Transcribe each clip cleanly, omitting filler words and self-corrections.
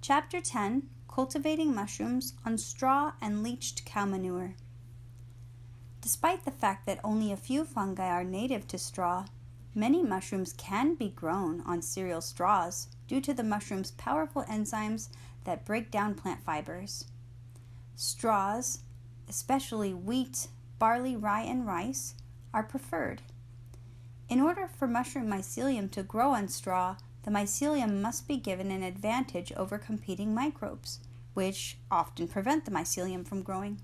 Chapter 10, Cultivating Mushrooms on Straw and Leached Cow Manure. Despite the fact that only a few fungi are native to straw, many mushrooms can be grown on cereal straws due to the mushroom's powerful enzymes that break down plant fibers. Straws, especially wheat, barley, rye, and rice, are preferred. In order for mushroom mycelium to grow on straw, the mycelium must be given an advantage over competing microbes, which often prevent the mycelium from growing.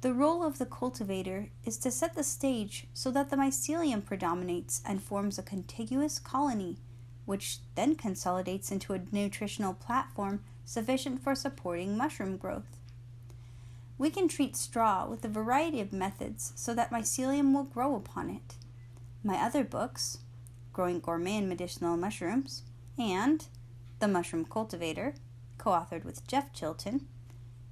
The role of the cultivator is to set the stage so that the mycelium predominates and forms a contiguous colony, which then consolidates into a nutritional platform sufficient for supporting mushroom growth. We can treat straw with a variety of methods so that mycelium will grow upon it. My other books, Growing Gourmet and Medicinal Mushrooms, and The Mushroom Cultivator, co-authored with Jeff Chilton,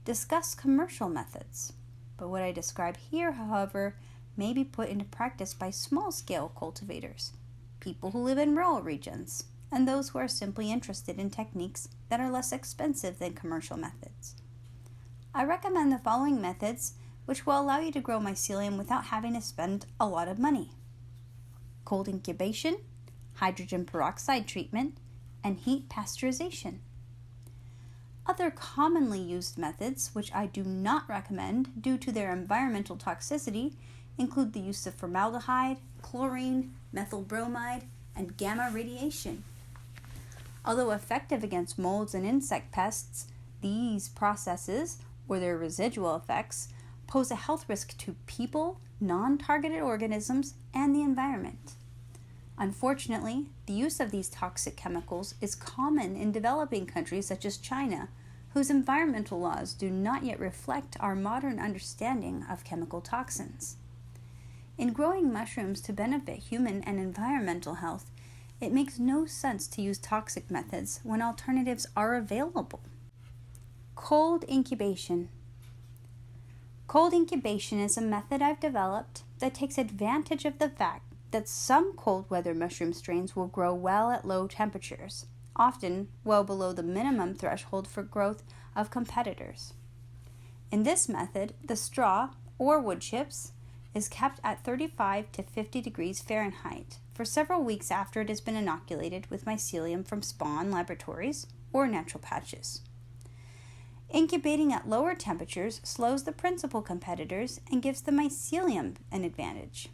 discuss commercial methods. But what I describe here, however, may be put into practice by small-scale cultivators, people who live in rural regions, and those who are simply interested in techniques that are less expensive than commercial methods. I recommend the following methods, which will allow you to grow mycelium without having to spend a lot of money: cold incubation, hydrogen peroxide treatment, and heat pasteurization. Other commonly used methods, which I do not recommend due to their environmental toxicity, include the use of formaldehyde, chlorine, methyl bromide, and gamma radiation. Although effective against molds and insect pests, these processes, or their residual effects, pose a health risk to people, non-targeted organisms, and the environment. Unfortunately, the use of these toxic chemicals is common in developing countries such as China, whose environmental laws do not yet reflect our modern understanding of chemical toxins. In growing mushrooms to benefit human and environmental health, it makes no sense to use toxic methods when alternatives are available. Cold incubation. Cold incubation is a method I've developed that takes advantage of the fact that some cold weather mushroom strains will grow well at low temperatures, often well below the minimum threshold for growth of competitors. In this method, the straw, or wood chips, is kept at 35 to 50 degrees Fahrenheit for several weeks after it has been inoculated with mycelium from spawn laboratories or natural patches. Incubating at lower temperatures slows the principal competitors and gives the mycelium an advantage.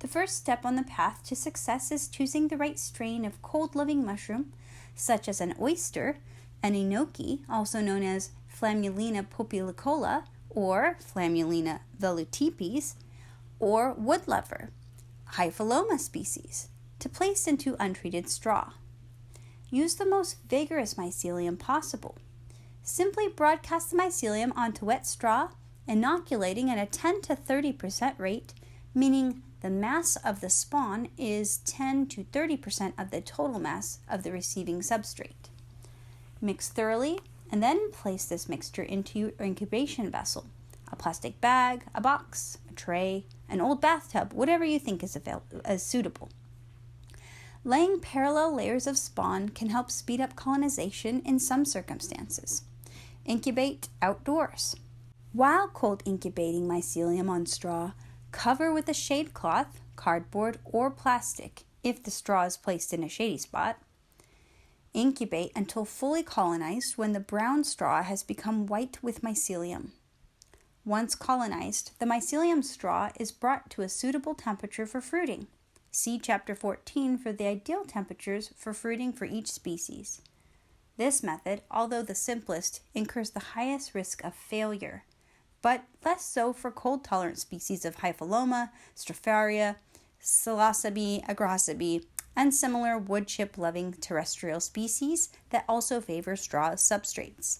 The first step on the path to success is choosing the right strain of cold-loving mushroom, such as an oyster, an enoki, also known as Flammulina poplicola or Flammulina velutipes, or woodlover, Hypholoma species, to place into untreated straw. Use the most vigorous mycelium possible. Simply broadcast the mycelium onto wet straw, inoculating at a 10 to 30% rate, meaning the mass of the spawn is 10 to 30% of the total mass of the receiving substrate. Mix thoroughly and then place this mixture into your incubation vessel, a plastic bag, a box, a tray, an old bathtub, whatever you think is suitable. Laying parallel layers of spawn can help speed up colonization in some circumstances. Incubate outdoors. While cold incubating mycelium on straw, cover with a shade cloth, cardboard, or plastic if the straw is placed in a shady spot. Incubate until fully colonized when the brown straw has become white with mycelium. Once colonized, the mycelium straw is brought to a suitable temperature for fruiting. See Chapter 14 for the ideal temperatures for fruiting for each species. This method, although the simplest, incurs the highest risk of failure, but less so for cold-tolerant species of Hypholoma, Stropharia, Psilocybe, Agrasabe, and similar wood chip-loving terrestrial species that also favor straw substrates.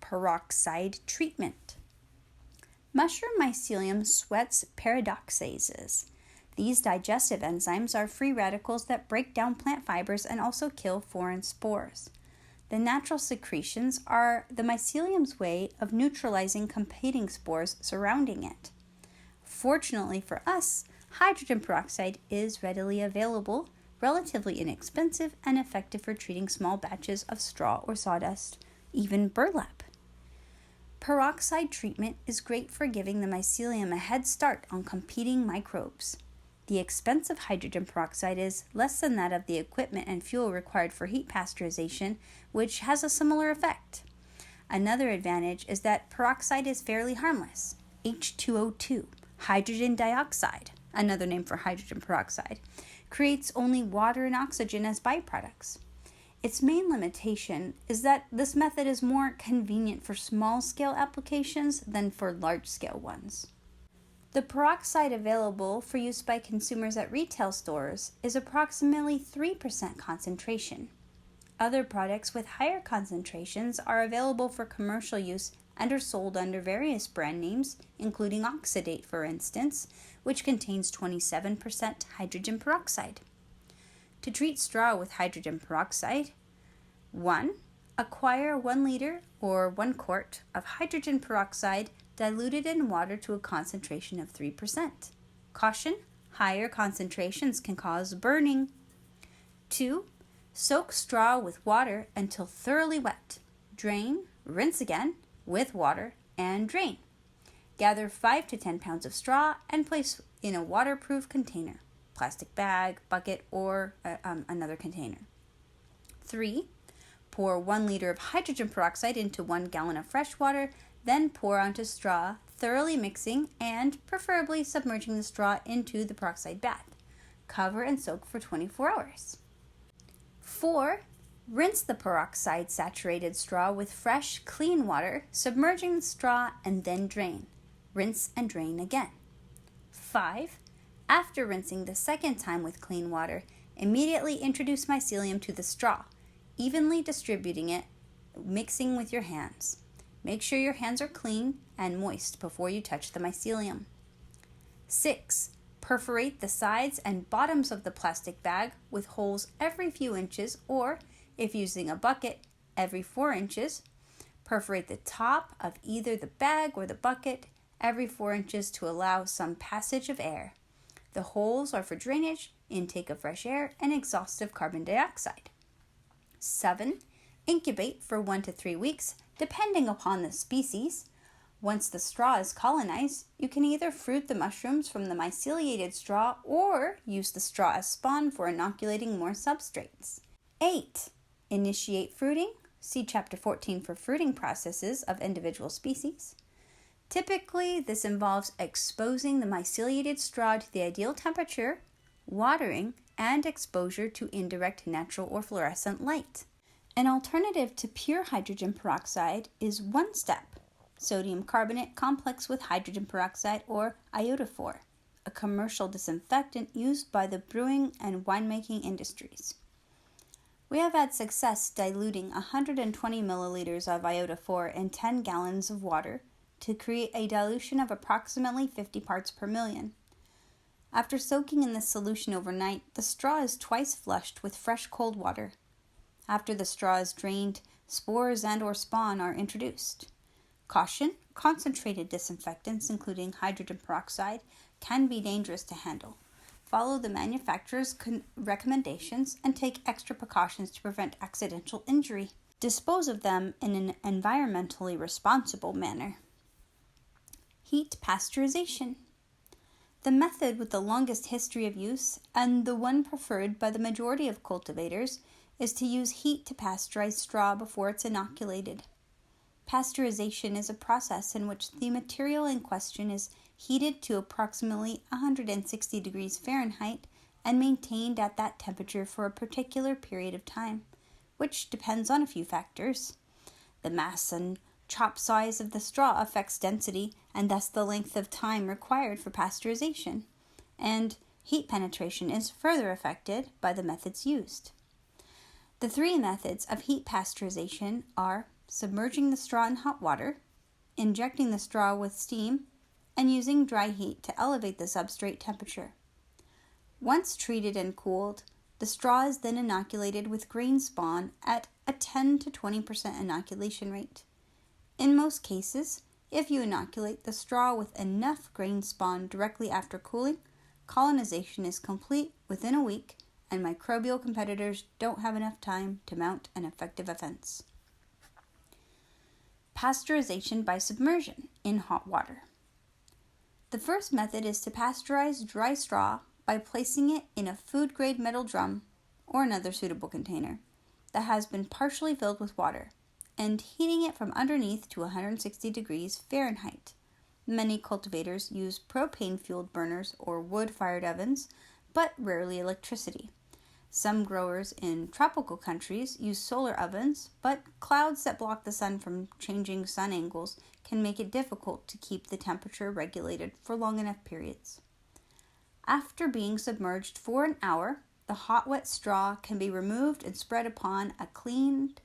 Peroxide treatment. Mushroom mycelium sweats paradoxases. These digestive enzymes are free radicals that break down plant fibers and also kill foreign spores. The natural secretions are the mycelium's way of neutralizing competing spores surrounding it. Fortunately for us, hydrogen peroxide is readily available, relatively inexpensive and effective for treating small batches of straw or sawdust, even burlap. Peroxide treatment is great for giving the mycelium a head start on competing microbes. The expense of hydrogen peroxide is less than that of the equipment and fuel required for heat pasteurization, which has a similar effect. Another advantage is that peroxide is fairly harmless. H2O2, hydrogen dioxide, another name for hydrogen peroxide, creates only water and oxygen as byproducts. Its main limitation is that this method is more convenient for small-scale applications than for large-scale ones. The peroxide available for use by consumers at retail stores is approximately 3% concentration. Other products with higher concentrations are available for commercial use and are sold under various brand names, including Oxidate, for instance, which contains 27% hydrogen peroxide. To treat straw with hydrogen peroxide, 1. Acquire 1 liter or 1 quart of hydrogen peroxide diluted in water to a concentration of 3%. Caution, higher concentrations can cause burning. 2. Soak straw with water until thoroughly wet. Drain, rinse again with water, and drain. Gather 5 to 10 pounds of straw and place in a waterproof container, plastic bag, bucket, or another container. 3. Pour 1 liter of hydrogen peroxide into 1 gallon of fresh water, then pour onto straw, thoroughly mixing and preferably submerging the straw into the peroxide bath. Cover and soak for 24 hours. 4. Rinse the peroxide-saturated straw with fresh, clean water, submerging the straw, and then drain. Rinse and drain again. 5. After rinsing the second time with clean water, immediately introduce mycelium to the straw, evenly distributing it, mixing with your hands. Make sure your hands are clean and moist before you touch the mycelium. 6. Perforate the sides and bottoms of the plastic bag with holes every few inches, or, if using a bucket, every 4 inches. Perforate the top of either the bag or the bucket every 4 inches to allow some passage of air. The holes are for drainage, intake of fresh air, and exhaust of carbon dioxide. 7. Incubate for 1 to 3 weeks, depending upon the species. Once the straw is colonized, you can either fruit the mushrooms from the myceliated straw or use the straw as spawn for inoculating more substrates. 8. Initiate fruiting. See Chapter 14 for fruiting processes of individual species. Typically, this involves exposing the myceliated straw to the ideal temperature, watering, and exposure to indirect natural or fluorescent light. An alternative to pure hydrogen peroxide is one step, sodium carbonate complex with hydrogen peroxide, or iodophor, a commercial disinfectant used by the brewing and winemaking industries. We have had success diluting 120 milliliters of iodophor in 10 gallons of water to create a dilution of approximately 50 parts per million. After soaking in this solution overnight, the straw is twice flushed with fresh cold water. After the straw is drained, spores and/or spawn are introduced. Caution, concentrated disinfectants, including hydrogen peroxide, can be dangerous to handle. Follow the manufacturer's recommendations and take extra precautions to prevent accidental injury. Dispose of them in an environmentally responsible manner. Heat pasteurization. The method with the longest history of use, and the one preferred by the majority of cultivators, is to use heat to pasteurize straw before it's inoculated. Pasteurization is a process in which the material in question is heated to approximately 160 degrees Fahrenheit and maintained at that temperature for a particular period of time, which depends on a few factors. The mass and chop size of the straw affects density and thus the length of time required for pasteurization, and heat penetration is further affected by the methods used. The 3 methods of heat pasteurization are submerging the straw in hot water, injecting the straw with steam, and using dry heat to elevate the substrate temperature. Once treated and cooled, the straw is then inoculated with grain spawn at a 10 to 20% inoculation rate. In most cases, if you inoculate the straw with enough grain spawn directly after cooling, colonization is complete within a week and microbial competitors don't have enough time to mount an effective offense. Pasteurization by submersion in hot water. The first method is to pasteurize dry straw by placing it in a food-grade metal drum or another suitable container that has been partially filled with water and heating it from underneath to 160 degrees Fahrenheit. Many cultivators use propane-fueled burners or wood-fired ovens, but rarely electricity. Some growers in tropical countries use solar ovens, but clouds that block the sun from changing sun angles can make it difficult to keep the temperature regulated for long enough periods. After being submerged for an hour, the hot wet straw can be removed and spread upon a cleaned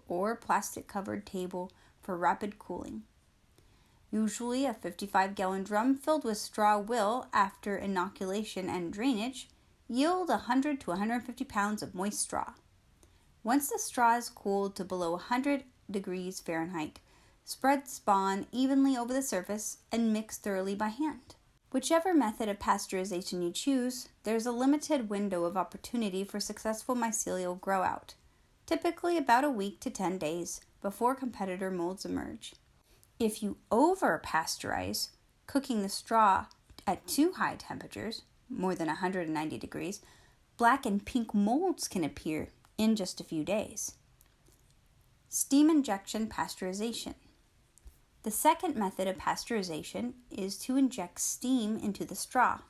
or plastic-covered table for rapid cooling. Usually a 55-gallon drum filled with straw will, after inoculation and drainage, yield 100 to 150 pounds of moist straw. Once the straw is cooled to below 100 degrees Fahrenheit, spread spawn evenly over the surface and mix thoroughly by hand. Whichever method of pasteurization you choose, there's a limited window of opportunity for successful mycelial grow-out, typically about a week to 10 days before competitor molds emerge. If you over-pasteurize, cooking the straw at too high temperatures, more than 190 degrees, black and pink molds can appear in just a few days. Steam injection pasteurization. The second method of pasteurization is to inject steam into the straw.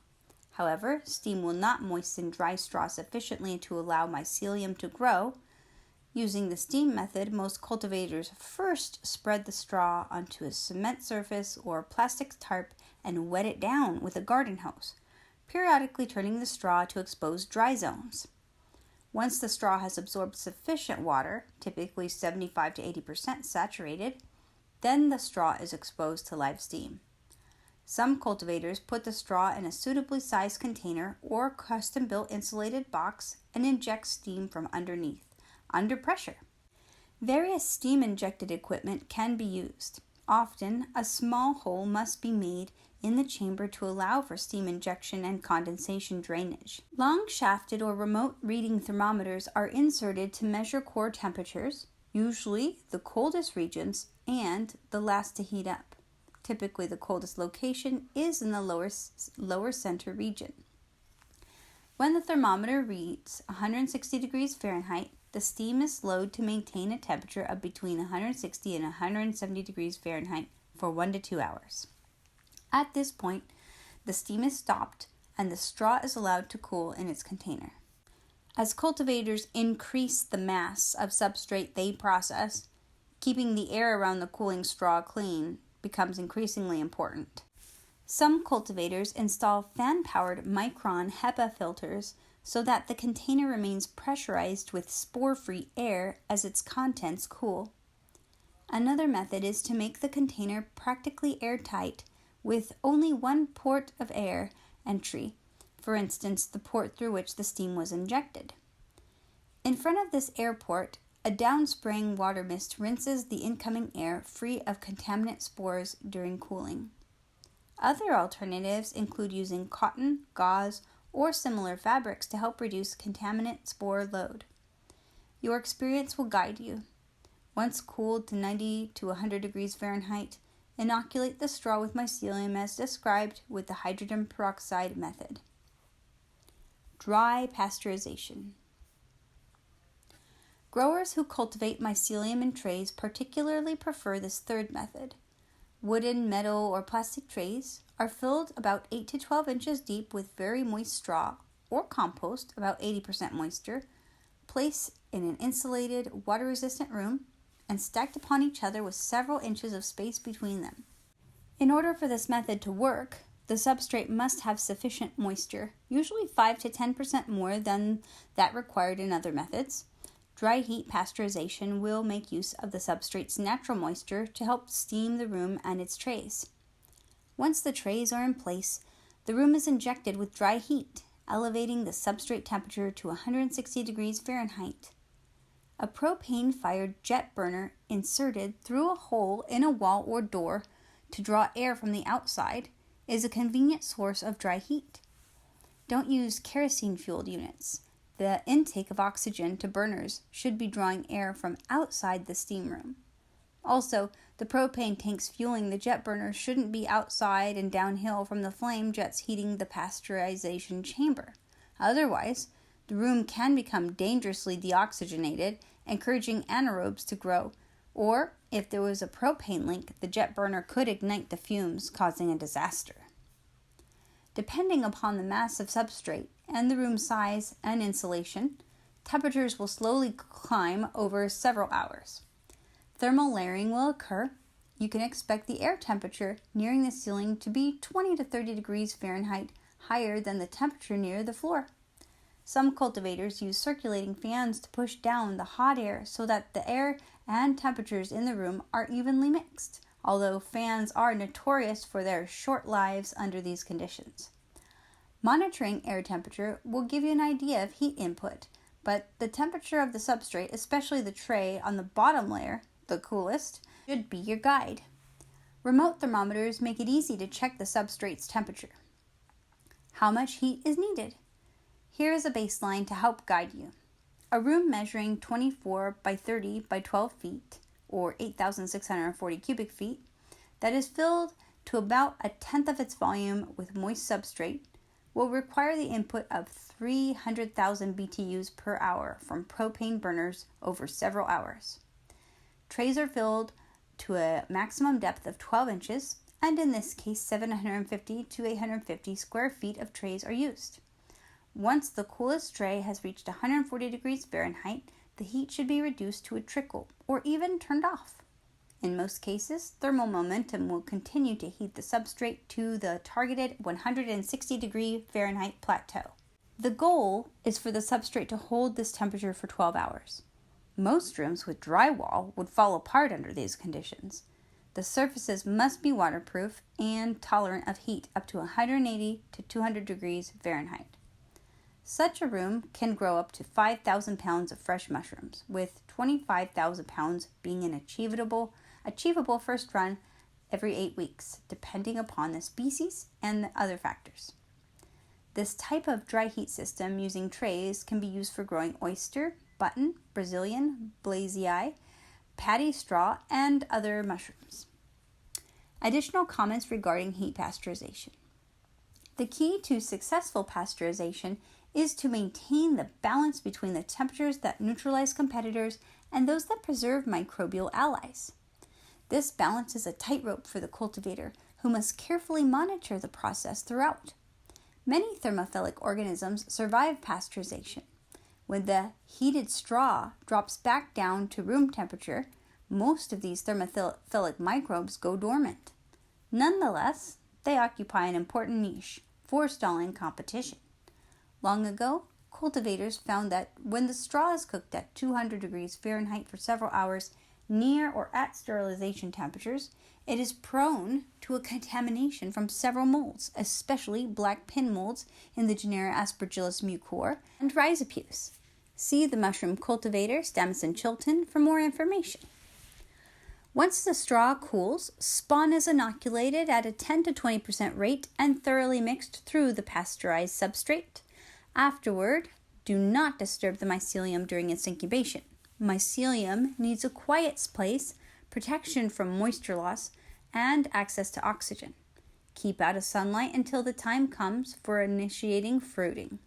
However, steam will not moisten dry straw sufficiently to allow mycelium to grow. Using the steam method, most cultivators first spread the straw onto a cement surface or plastic tarp and wet it down with a garden hose, periodically turning the straw to expose dry zones. Once the straw has absorbed sufficient water, typically 75 to 80% saturated, then the straw is exposed to live steam. Some cultivators put the straw in a suitably sized container or custom-built insulated box and inject steam from underneath, under pressure. Various steam-injected equipment can be used. Often, a small hole must be made in the chamber to allow for steam injection and condensation drainage. Long-shafted or remote reading thermometers are inserted to measure core temperatures, usually the coldest regions and the last to heat up. Typically, the coldest location is in the lower center region. When the thermometer reads 160 degrees Fahrenheit, the steam is slowed to maintain a temperature of between 160 and 170 degrees Fahrenheit for 1 to 2 hours. At this point, the steam is stopped and the straw is allowed to cool in its container. As cultivators increase the mass of substrate they process, keeping the air around the cooling straw clean becomes increasingly important. Some cultivators install fan-powered micron HEPA filters so that the container remains pressurized with spore-free air as its contents cool. Another method is to make the container practically airtight with only one port of air entry, for instance, the port through which the steam was injected. In front of this air port, a downspraying water mist rinses the incoming air free of contaminant spores during cooling. Other alternatives include using cotton, gauze, or similar fabrics to help reduce contaminant spore load. Your experience will guide you. Once cooled to 90 to 100 degrees Fahrenheit, inoculate the straw with mycelium as described with the hydrogen peroxide method. Dry pasteurization. Growers who cultivate mycelium in trays particularly prefer this third method. Wooden, metal, or plastic trays are filled about 8 to 12 inches deep with very moist straw or compost, about 80% moisture, placed in an insulated, water-resistant room, and stacked upon each other with several inches of space between them. In order for this method to work, the substrate must have sufficient moisture, usually 5 to 10% more than that required in other methods. Dry heat pasteurization will make use of the substrate's natural moisture to help steam the room and its trays. Once the trays are in place, the room is injected with dry heat, elevating the substrate temperature to 160 degrees Fahrenheit. A propane-fired jet burner inserted through a hole in a wall or door to draw air from the outside is a convenient source of dry heat. Don't use kerosene-fueled units. The intake of oxygen to burners should be drawing air from outside the steam room. Also, the propane tanks fueling the jet burners shouldn't be outside and downhill from the flame jets heating the pasteurization chamber. Otherwise, the room can become dangerously deoxygenated, encouraging anaerobes to grow, or if there was a propane leak, the jet burner could ignite the fumes, causing a disaster. Depending upon the mass of substrate and the room size and insulation, temperatures will slowly climb over several hours. Thermal layering will occur. You can expect the air temperature nearing the ceiling to be 20 to 30 degrees Fahrenheit higher than the temperature near the floor. Some cultivators use circulating fans to push down the hot air so that the air and temperatures in the room are evenly mixed, although fans are notorious for their short lives under these conditions. Monitoring air temperature will give you an idea of heat input, but the temperature of the substrate, especially the tray on the bottom layer, the coolest, should be your guide. Remote thermometers make it easy to check the substrate's temperature. How much heat is needed? Here is a baseline to help guide you. A room measuring 24 by 30 by 12 feet, or 8,640 cubic feet, that is filled to about a tenth of its volume with moist substrate, will require the input of 300,000 BTUs per hour from propane burners over several hours. Trays are filled to a maximum depth of 12 inches, and in this case 750 to 850 square feet of trays are used. Once the coolest tray has reached 140 degrees Fahrenheit, the heat should be reduced to a trickle or even turned off. In most cases, thermal momentum will continue to heat the substrate to the targeted 160 degree Fahrenheit plateau. The goal is for the substrate to hold this temperature for 12 hours. Most rooms with drywall would fall apart under these conditions. The surfaces must be waterproof and tolerant of heat up to 180 to 200 degrees Fahrenheit. Such a room can grow up to 5,000 pounds of fresh mushrooms, with 25,000 pounds being an achievable first run every 8 weeks, depending upon the species and the other factors. This type of dry heat system using trays can be used for growing oyster, button, Brazilian, blazei, paddy straw, and other mushrooms. Additional comments regarding heat pasteurization. The key to successful pasteurization is to maintain the balance between the temperatures that neutralize competitors and those that preserve microbial allies. This balance is a tightrope for the cultivator, who must carefully monitor the process throughout. Many thermophilic organisms survive pasteurization. When the heated straw drops back down to room temperature, most of these thermophilic microbes go dormant. Nonetheless, they occupy an important niche, forestalling competition. Long ago, cultivators found that when the straw is cooked at 200 degrees Fahrenheit for several hours, near or at sterilization temperatures, it is prone to a contamination from several molds, especially black pin molds in the genera Aspergillus mucor and Rhizopus. See the mushroom cultivator, Stamets and Chilton, for more information. Once the straw cools, spawn is inoculated at a 10 to 20% rate and thoroughly mixed through the pasteurized substrate. Afterward, do not disturb the mycelium during its incubation. Mycelium needs a quiet place, protection from moisture loss, and access to oxygen. Keep out of sunlight until the time comes for initiating fruiting.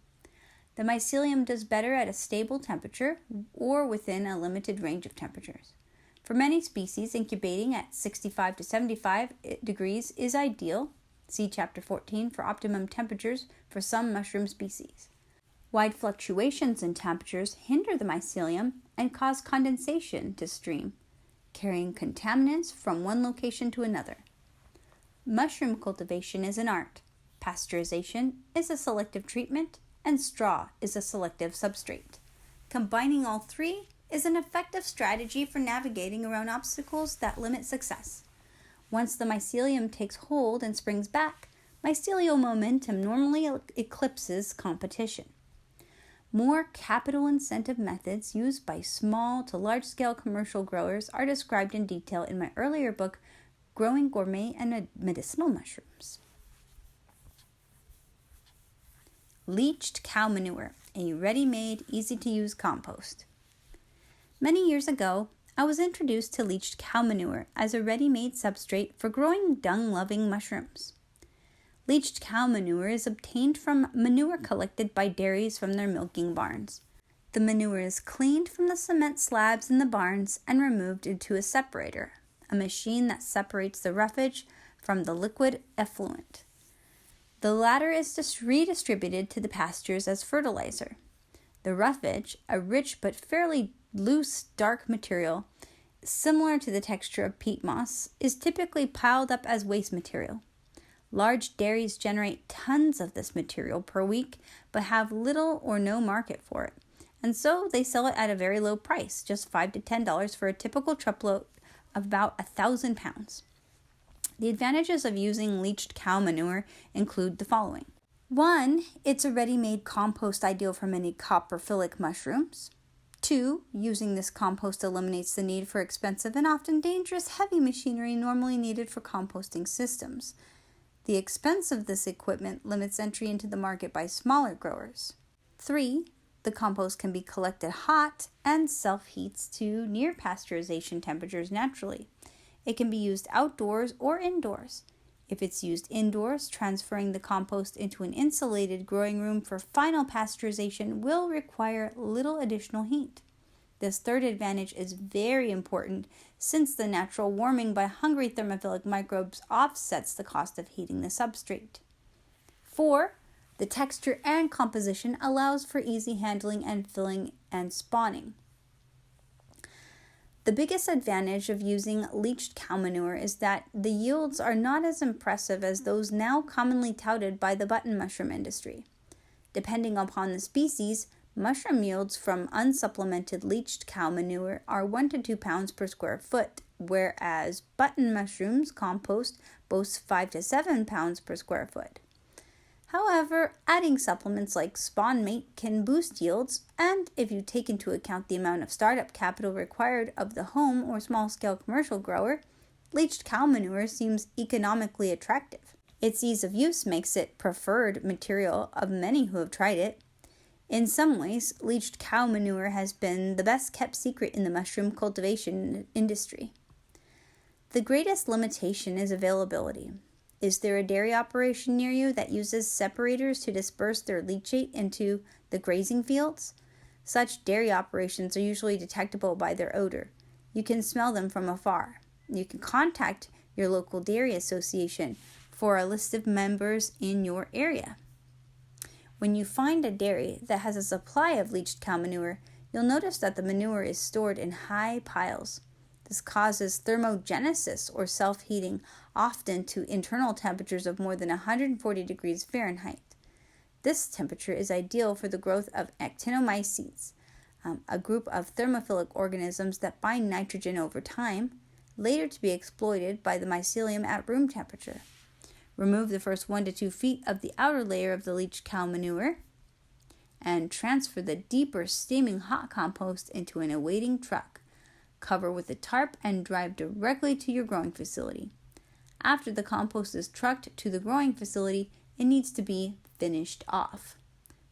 The mycelium does better at a stable temperature or within a limited range of temperatures. For many species, incubating at 65 to 75 degrees is ideal. See Chapter 14 for optimum temperatures for some mushroom species. Wide fluctuations in temperatures hinder the mycelium and cause condensation to stream, carrying contaminants from one location to another. Mushroom cultivation is an art. Pasteurization is a selective treatment, and straw is a selective substrate. Combining all three is an effective strategy for navigating around obstacles that limit success. Once the mycelium takes hold and springs back, mycelial momentum normally eclipses competition. More capital incentive methods used by small to large-scale commercial growers are described in detail in my earlier book, Growing Gourmet and Medicinal Mushrooms. Leached cow manure a ready-made, easy-to-use compost. Many years ago, I was introduced to leached cow manure as a ready-made substrate for growing dung-loving mushrooms. Leached cow manure is obtained from manure collected by dairies from their milking barns. The manure is cleaned from the cement slabs in the barns and removed into a separator, a machine that separates the roughage from the liquid effluent. The latter is redistributed to the pastures as fertilizer. The roughage, a rich but fairly loose, dark material, similar to the texture of peat moss, is typically piled up as waste material. Large dairies generate tons of this material per week, but have little or no market for it, and so they sell it at a very low price, just $5 to $10 for a typical truckload of about 1,000 pounds. The advantages of using leached cow manure include the following. 1. It's a ready-made compost ideal for many coprophilic mushrooms. 2. Using this compost eliminates the need for expensive and often dangerous heavy machinery normally needed for composting systems. The expense of this equipment limits entry into the market by smaller growers. 3. The compost can be collected hot and self-heats to near pasteurization temperatures naturally. It can be used outdoors or indoors. If it's used indoors, transferring the compost into an insulated growing room for final pasteurization will require little additional heat. This third advantage is very important since the natural warming by hungry thermophilic microbes offsets the cost of heating the substrate. 4. The texture and composition allows for easy handling and filling and spawning. The biggest advantage of using leached cow manure is that the yields are not as impressive as those now commonly touted by the button mushroom industry. Depending upon the species, mushroom yields from unsupplemented leached cow manure are 1 to 2 pounds per square foot, whereas button mushrooms compost boasts 5 to 7 pounds per square foot. However, adding supplements like spawn mate can boost yields, and if you take into account the amount of startup capital required of the home or small-scale commercial grower, leached cow manure seems economically attractive. Its ease of use makes it preferred material of many who have tried it. In some ways, leached cow manure has been the best-kept secret in the mushroom cultivation industry. The greatest limitation is availability. Is there a dairy operation near you that uses separators to disperse their leachate into the grazing fields? Such dairy operations are usually detectable by their odor. You can smell them from afar. You can contact your local dairy association for a list of members in your area. When you find a dairy that has a supply of leached cow manure, you'll notice that the manure is stored in high piles. This causes thermogenesis or self-heating, often to internal temperatures of more than 140 degrees Fahrenheit. This temperature is ideal for the growth of actinomycetes, a group of thermophilic organisms that bind nitrogen over time, later to be exploited by the mycelium at room temperature. Remove the first 1 to 2 feet of the outer layer of the leached cow manure and transfer the deeper steaming hot compost into an awaiting truck. Cover with a tarp and drive directly to your growing facility. After the compost is trucked to the growing facility, it needs to be finished off.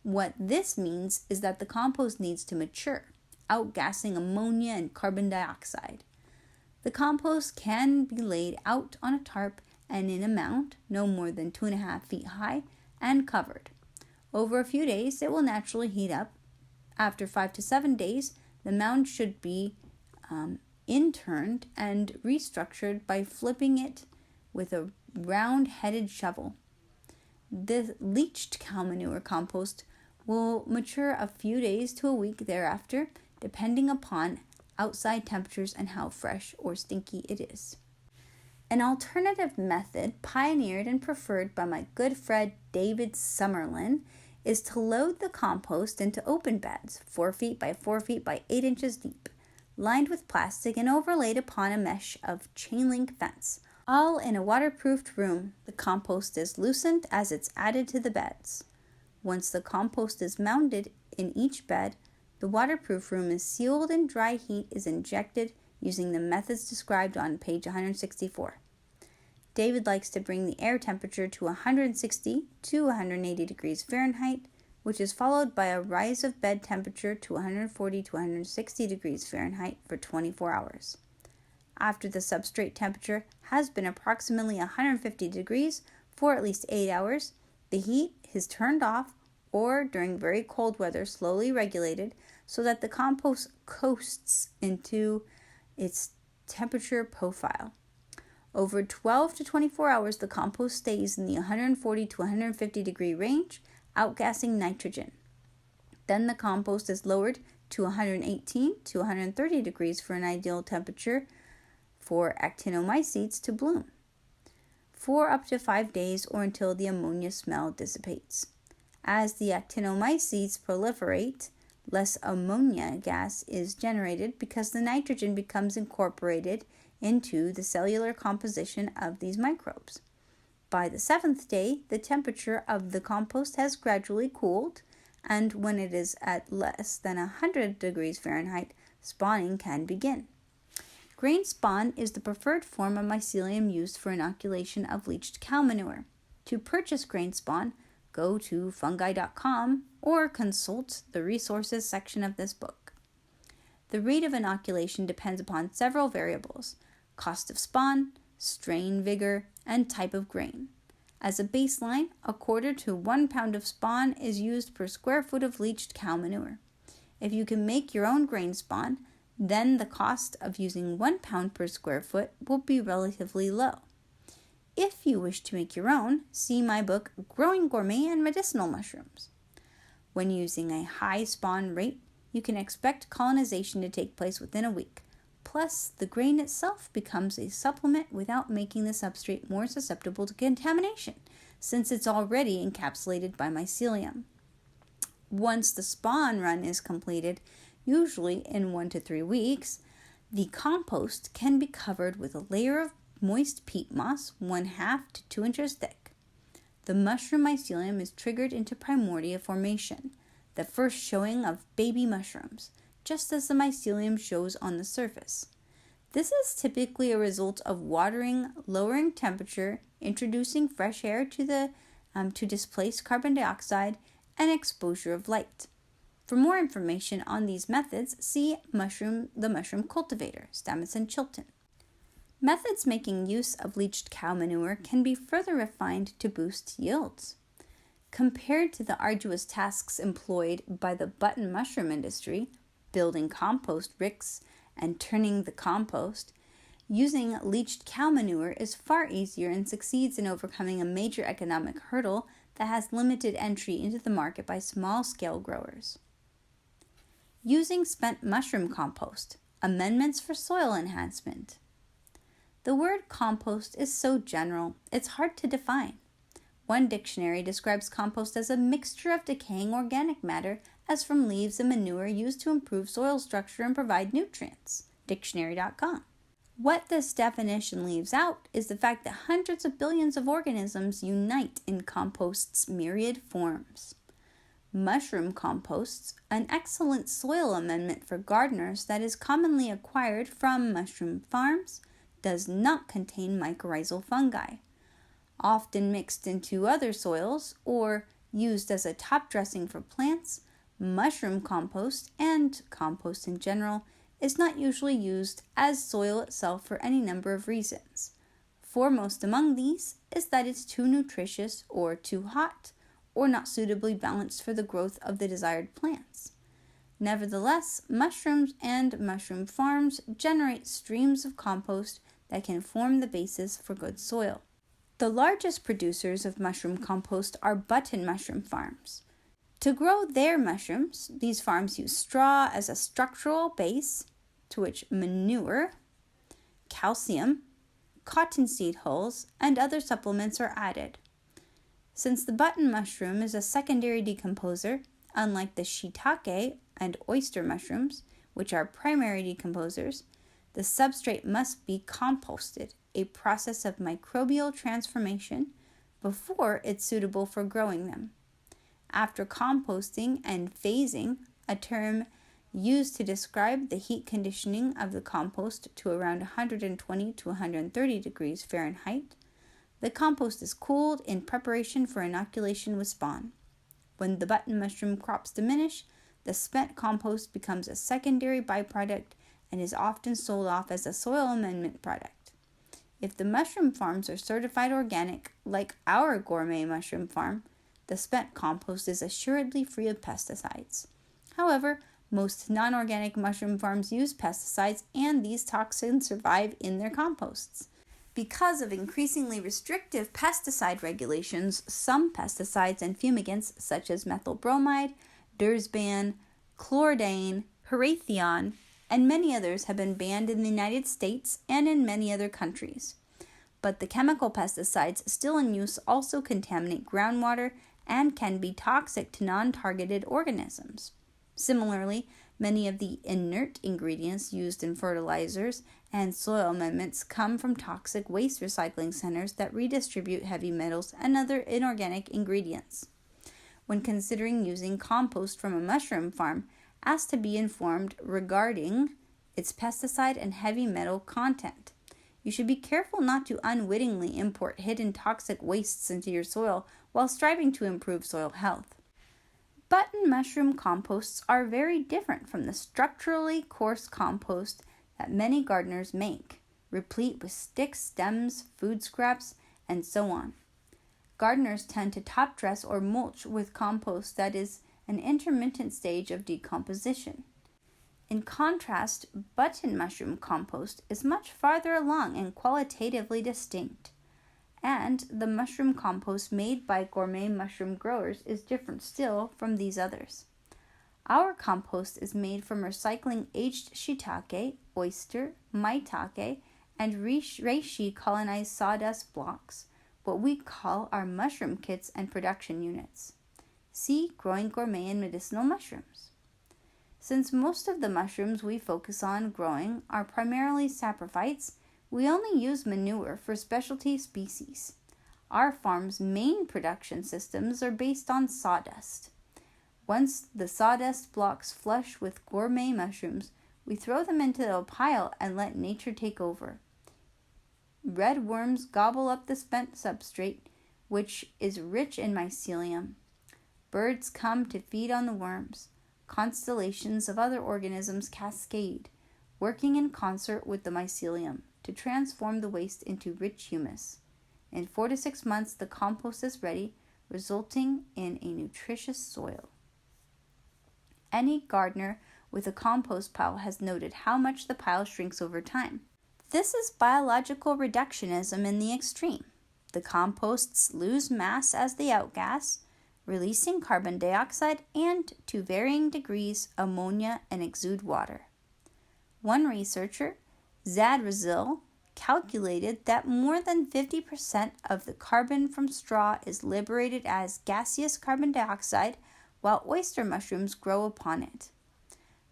What this means is that the compost needs to mature, outgassing ammonia and carbon dioxide. The compost can be laid out on a tarp and in a mound no more than 2.5 feet high and covered. Over a few days, it will naturally heat up. After 5 to 7 days, the mound should be interned and restructured by flipping it with a round-headed shovel. The leached cow manure compost will mature a few days to a week thereafter, depending upon outside temperatures and how fresh or stinky it is. An alternative method pioneered and preferred by my good friend David Summerlin is to load the compost into open beds, 4 feet by 4 feet by 8 inches deep, lined with plastic and overlaid upon a mesh of chain link fence, all in a waterproofed room. The compost is loosened as it's added to the beds. Once the compost is mounted in each bed, the waterproof room is sealed and dry heat is injected using the methods described on page 164. David likes to bring the air temperature to 160 to 180 degrees Fahrenheit, which is followed by a rise of bed temperature to 140 to 160 degrees Fahrenheit for 24 hours. After the substrate temperature has been approximately 150 degrees for at least 8 hours, the heat is turned off or during very cold weather slowly regulated so that the compost coasts into its temperature profile. Over 12 to 24 hours, the compost stays in the 140 to 150 degree range, outgassing nitrogen. Then the compost is lowered to 118 to 130 degrees for an ideal temperature for actinomycetes to bloom, for up to 5 days or until the ammonia smell dissipates. As the actinomycetes proliferate, less ammonia gas is generated because the nitrogen becomes incorporated into the cellular composition of these microbes. By the 7th day, the temperature of the compost has gradually cooled, and when it is at less than 100 degrees Fahrenheit, spawning can begin. Grain spawn is the preferred form of mycelium used for inoculation of leached cow manure. To purchase grain spawn, go to fungi.com or consult the resources section of this book. The rate of inoculation depends upon several variables: cost of spawn, strain vigor, and type of grain. As a baseline, 1/4 to 1 pound of spawn is used per square foot of leached cow manure. If you can make your own grain spawn, then the cost of using 1 pound per square foot will be relatively low. If you wish to make your own, see my book, Growing Gourmet and Medicinal Mushrooms. When using a high spawn rate, you can expect colonization to take place within a week. Plus, the grain itself becomes a supplement without making the substrate more susceptible to contamination, since it's already encapsulated by mycelium. Once the spawn run is completed, usually in 1 to 3 weeks, the compost can be covered with a layer of moist peat moss 1/2 to 2 inches thick. The mushroom mycelium is triggered into primordia formation, the first showing of baby mushrooms, just as the mycelium shows on the surface. This is typically a result of watering, lowering temperature, introducing fresh air to displace carbon dioxide, and exposure of light. For more information on these methods, see The Mushroom Cultivator, Stamets and Chilton. Methods making use of leached cow manure can be further refined to boost yields. Compared to the arduous tasks employed by the button mushroom industry, building compost ricks and turning the compost, using leached cow manure is far easier and succeeds in overcoming a major economic hurdle that has limited entry into the market by small-scale growers. Using spent mushroom compost, amendments for soil enhancement. The word compost is so general, it's hard to define. One dictionary describes compost as a mixture of decaying organic matter as from leaves and manure used to improve soil structure and provide nutrients. Dictionary.com. What this definition leaves out is the fact that hundreds of billions of organisms unite in compost's myriad forms. Mushroom composts, an excellent soil amendment for gardeners that is commonly acquired from mushroom farms, does not contain mycorrhizal fungi. Often mixed into other soils or used as a top dressing for plants, mushroom compost, and compost in general, is not usually used as soil itself for any number of reasons. Foremost among these is that it's too nutritious or too hot, or not suitably balanced for the growth of the desired plants. Nevertheless, mushrooms and mushroom farms generate streams of compost that can form the basis for good soil. The largest producers of mushroom compost are button mushroom farms. To grow their mushrooms, these farms use straw as a structural base, to which manure, calcium, cottonseed hulls, and other supplements are added. Since the button mushroom is a secondary decomposer, unlike the shiitake and oyster mushrooms, which are primary decomposers, the substrate must be composted, a process of microbial transformation, before it's suitable for growing them. After composting and phasing, a term used to describe the heat conditioning of the compost to around 120 to 130 degrees Fahrenheit, the compost is cooled in preparation for inoculation with spawn. When the button mushroom crops diminish, the spent compost becomes a secondary byproduct and is often sold off as a soil amendment product. If the mushroom farms are certified organic, like our gourmet mushroom farm, the spent compost is assuredly free of pesticides. However, most non-organic mushroom farms use pesticides, and these toxins survive in their composts. Because of increasingly restrictive pesticide regulations, some pesticides and fumigants such as methylbromide, dursban, chlordane, parathion, and many others have been banned in the United States and in many other countries. But the chemical pesticides still in use also contaminate groundwater and can be toxic to non-targeted organisms. Similarly, many of the inert ingredients used in fertilizers and soil amendments come from toxic waste recycling centers that redistribute heavy metals and other inorganic ingredients. When considering using compost from a mushroom farm, ask to be informed regarding its pesticide and heavy metal content. You should be careful not to unwittingly import hidden toxic wastes into your soil while striving to improve soil health. Button mushroom composts are very different from the structurally coarse compost that many gardeners make, replete with sticks, stems, food scraps, and so on. Gardeners tend to top dress or mulch with compost that is an intermittent stage of decomposition. In contrast, button mushroom compost is much farther along and qualitatively distinct. And the mushroom compost made by gourmet mushroom growers is different still from these others. Our compost is made from recycling aged shiitake, oyster, maitake, and reishi colonized sawdust blocks, what we call our mushroom kits and production units. See Growing Gourmet and Medicinal Mushrooms. Since most of the mushrooms we focus on growing are primarily saprophytes, we only use manure for specialty species. Our farm's main production systems are based on sawdust. Once the sawdust blocks flush with gourmet mushrooms, we throw them into a pile and let nature take over. Red worms gobble up the spent substrate, which is rich in mycelium. Birds come to feed on the worms. Constellations of other organisms cascade, working in concert with the mycelium to transform the waste into rich humus. In 4 to 6 months, the compost is ready, resulting in a nutritious soil. Any gardener with a compost pile has noted how much the pile shrinks over time. This is biological reductionism in the extreme. The composts lose mass as they outgas, releasing carbon dioxide and, to varying degrees, ammonia and exude water. One researcher, Zad Razil, calculated that more than 50% of the carbon from straw is liberated as gaseous carbon dioxide, while oyster mushrooms grow upon it.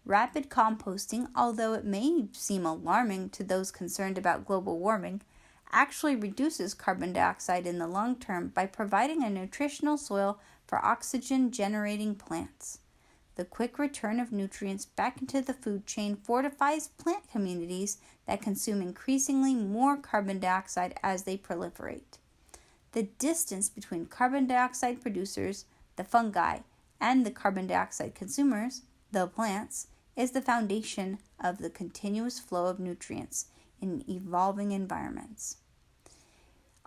Rapid composting, although it may seem alarming to those concerned about global warming, actually reduces carbon dioxide in the long term by providing a nutritional soil for oxygen-generating plants. The quick return of nutrients back into the food chain fortifies plant communities that consume increasingly more carbon dioxide as they proliferate. The distance between carbon dioxide producers, the fungi, and the carbon dioxide consumers, the plants, is the foundation of the continuous flow of nutrients in evolving environments.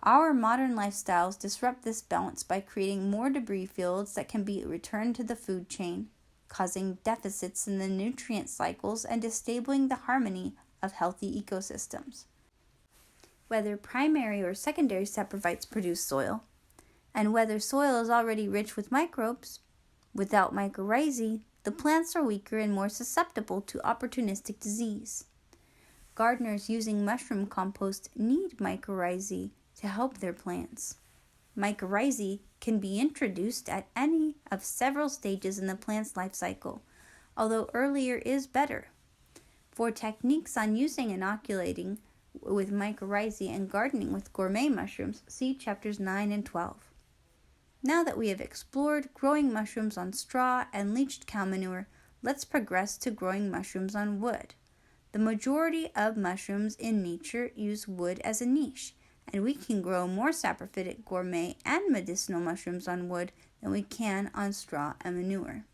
Our modern lifestyles disrupt this balance by creating more debris fields that can be returned to the food chain, causing deficits in the nutrient cycles and disabling the harmony of healthy ecosystems. Whether primary or secondary saprophytes produce soil, and whether soil is already rich with microbes, without mycorrhizae, the plants are weaker and more susceptible to opportunistic disease. Gardeners using mushroom compost need mycorrhizae to help their plants. Mycorrhizae can be introduced at any of several stages in the plant's life cycle, although earlier is better. For techniques on using inoculating with mycorrhizae and gardening with gourmet mushrooms, see chapters 9 and 12. Now that we have explored growing mushrooms on straw and leached cow manure, let's progress to growing mushrooms on wood. The majority of mushrooms in nature use wood as a niche, and we can grow more saprophytic gourmet and medicinal mushrooms on wood than we can on straw and manure.